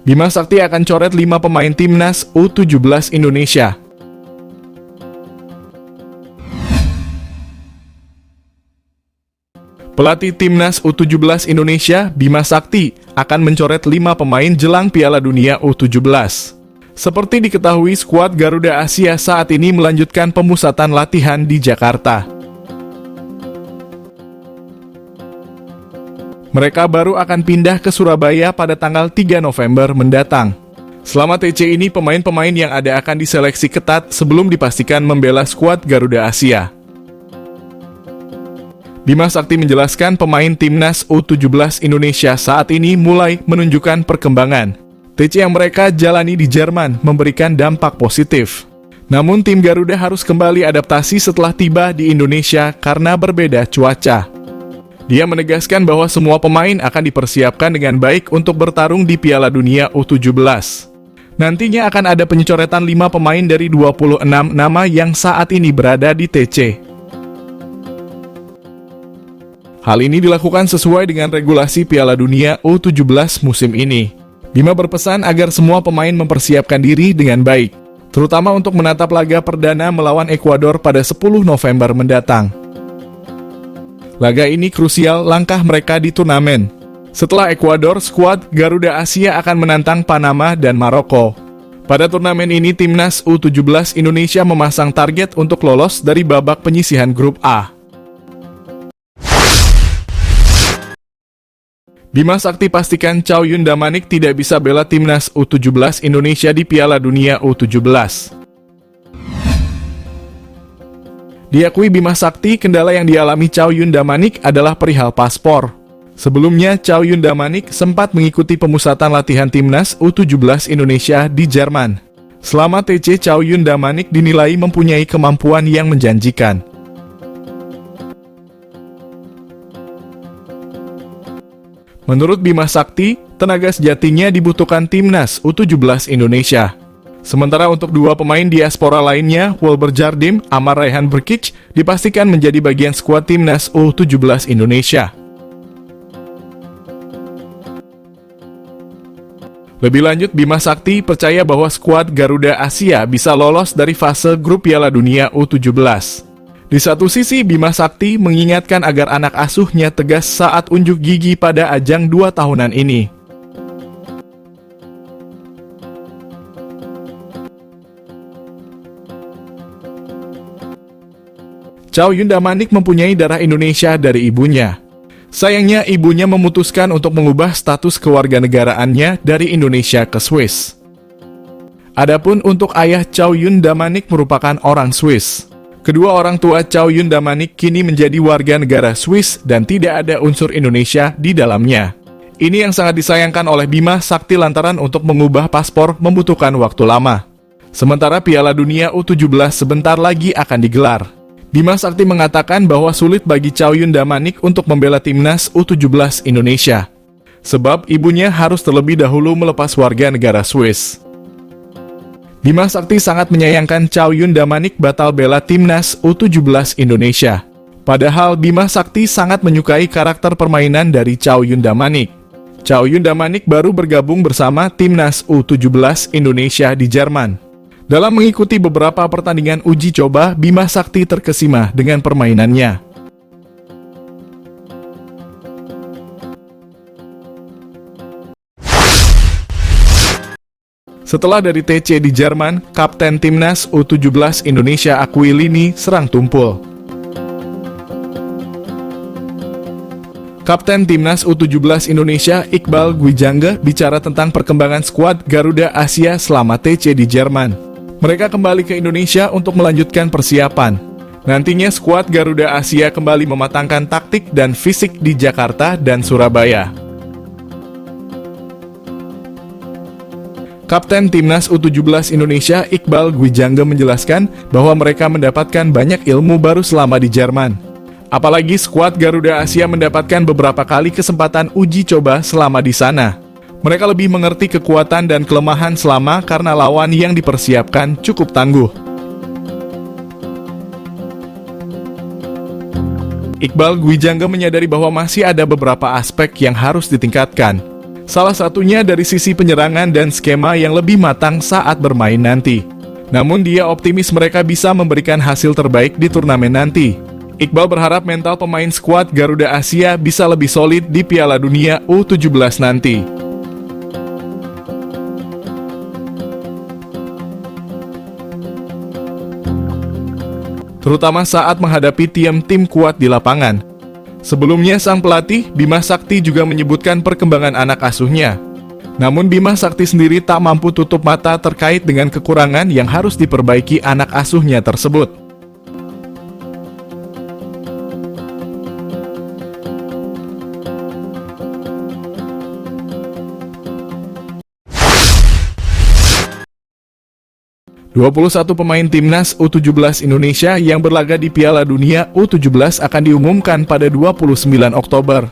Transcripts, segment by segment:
Bima Sakti akan coret 5 pemain timnas U17 Indonesia. Pelatih timnas U17 Indonesia, Bima Sakti, akan mencoret 5 pemain jelang Piala Dunia U17. Seperti diketahui, skuad Garuda Asia saat ini melanjutkan pemusatan latihan di Jakarta. Mereka baru akan pindah ke Surabaya pada tanggal 3 November mendatang. Selama TC ini, pemain-pemain yang ada akan diseleksi ketat sebelum dipastikan membela skuad Garuda Asia. Bima Sakti menjelaskan pemain timnas U17 Indonesia saat ini mulai menunjukkan perkembangan. TC yang mereka jalani di Jerman memberikan dampak positif. Namun tim Garuda harus kembali adaptasi setelah tiba di Indonesia karena berbeda cuaca. Dia menegaskan bahwa semua pemain akan dipersiapkan dengan baik untuk bertarung di Piala Dunia U17. Nantinya akan ada pencoretan 5 pemain dari 26 nama yang saat ini berada di TC. Hal ini dilakukan sesuai dengan regulasi Piala Dunia U17 musim ini. Bima berpesan agar semua pemain mempersiapkan diri dengan baik, terutama untuk menatap laga perdana melawan Ekuador pada 10 November mendatang. Laga ini krusial langkah mereka di turnamen. Setelah Ekuador, skuad Garuda Asia akan menantang Panama dan Maroko. Pada turnamen ini, timnas U17 Indonesia memasang target untuk lolos dari babak penyisihan grup A. Bima Sakti pastikan Chow Yun Damanik tidak bisa bela timnas U17 Indonesia di Piala Dunia U17. Diakui Bima Sakti, kendala yang dialami Chow Yun Damanik adalah perihal paspor. Sebelumnya, Chow Yun Damanik sempat mengikuti pemusatan latihan timnas U17 Indonesia di Jerman. Selama TC, Chow Yun Damanik dinilai mempunyai kemampuan yang menjanjikan. Menurut Bima Sakti, tenaga sejatinya dibutuhkan timnas U17 Indonesia. Sementara untuk 2 pemain diaspora lainnya, Wilber Jardim, Amar Raihan Brkic, dipastikan menjadi bagian skuad timnas U17 Indonesia. Lebih lanjut, Bima Sakti percaya bahwa skuad Garuda Asia bisa lolos dari fase grup Piala Dunia U17. Di satu sisi, Bima Sakti mengingatkan agar anak asuhnya tegas saat unjuk gigi pada ajang 2 tahunan ini. Chow Yun Damanik mempunyai darah Indonesia dari ibunya. Sayangnya, ibunya memutuskan untuk mengubah status kewarganegaraannya dari Indonesia ke Swiss. Adapun untuk ayah Chow Yun Damanik merupakan orang Swiss. Kedua orang tua Chow Yun Damanik kini menjadi warga negara Swiss dan tidak ada unsur Indonesia di dalamnya. Ini yang sangat disayangkan oleh Bima Sakti lantaran untuk mengubah paspor membutuhkan waktu lama. Sementara Piala Dunia U17 sebentar lagi akan digelar. Bima Sakti mengatakan bahwa sulit bagi Chow Yun Damanik untuk membela timnas U17 Indonesia, sebab ibunya harus terlebih dahulu melepas warga negara Swiss. Bima Sakti sangat menyayangkan Chow Yun Damanik batal bela timnas U17 Indonesia. Padahal Bima Sakti sangat menyukai karakter permainan dari Chow Yun Damanik. Chow Yun Damanik baru bergabung bersama timnas U17 Indonesia di Jerman. Dalam mengikuti beberapa pertandingan uji coba, Bima Sakti terkesima dengan permainannya. Setelah dari TC di Jerman, Kapten Timnas U17 Indonesia Aquilini serang tumpul. Kapten Timnas U17 Indonesia Iqbal Gwijangge bicara tentang perkembangan skuad Garuda Asia selama TC di Jerman. Mereka kembali ke Indonesia untuk melanjutkan persiapan. Nantinya skuad Garuda Asia kembali mematangkan taktik dan fisik di Jakarta dan Surabaya. Kapten Timnas U17 Indonesia Iqbal Gwijangge menjelaskan bahwa mereka mendapatkan banyak ilmu baru selama di Jerman. Apalagi skuad Garuda Asia mendapatkan beberapa kali kesempatan uji coba selama di sana. Mereka lebih mengerti kekuatan dan kelemahan selama karena lawan yang dipersiapkan cukup tangguh. Iqbal Gwijangge menyadari bahwa masih ada beberapa aspek yang harus ditingkatkan. Salah satunya dari sisi penyerangan dan skema yang lebih matang saat bermain nanti. Namun dia optimis mereka bisa memberikan hasil terbaik di turnamen nanti. Iqbal berharap mental pemain skuad Garuda Asia bisa lebih solid di Piala Dunia U17 nanti. Terutama saat menghadapi tim-tim kuat di lapangan. Sebelumnya sang pelatih, Bima Sakti juga menyebutkan perkembangan anak asuhnya. Namun Bima Sakti sendiri tak mampu tutup mata terkait dengan kekurangan yang harus diperbaiki anak asuhnya tersebut. "21 pemain timnas U17 Indonesia yang berlaga di Piala Dunia U17 akan diumumkan pada 29 Oktober.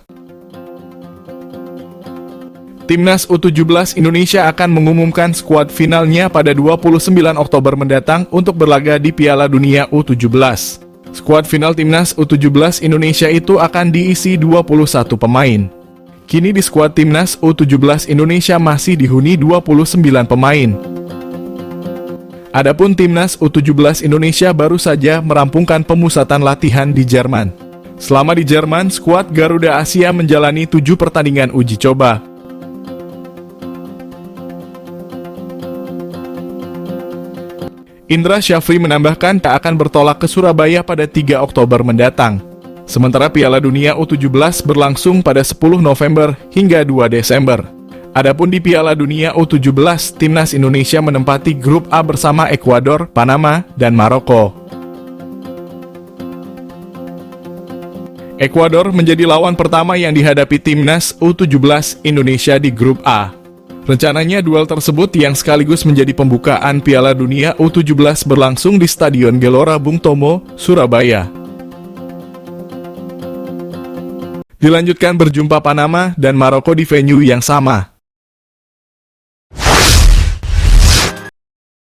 Timnas U17 Indonesia akan mengumumkan skuad finalnya pada 29 Oktober mendatang untuk berlaga di Piala Dunia U17. Skuad final Timnas U17 Indonesia itu akan diisi 21 pemain. Kini di skuad Timnas U17 Indonesia masih dihuni 29 pemain. Adapun Timnas U17 Indonesia baru saja merampungkan pemusatan latihan di Jerman. Selama di Jerman, skuad Garuda Asia menjalani 7 pertandingan uji coba. Indra Syafri menambahkan tak akan bertolak ke Surabaya pada 3 Oktober mendatang. Sementara Piala Dunia U17 berlangsung pada 10 November hingga 2 Desember. Adapun di Piala Dunia U17, Timnas Indonesia menempati grup A bersama Ekuador, Panama, dan Maroko. Ekuador menjadi lawan pertama yang dihadapi Timnas U17 Indonesia di grup A. Rencananya duel tersebut yang sekaligus menjadi pembukaan Piala Dunia U17 berlangsung di Stadion Gelora Bung Tomo, Surabaya. Dilanjutkan berjumpa Panama dan Maroko di venue yang sama.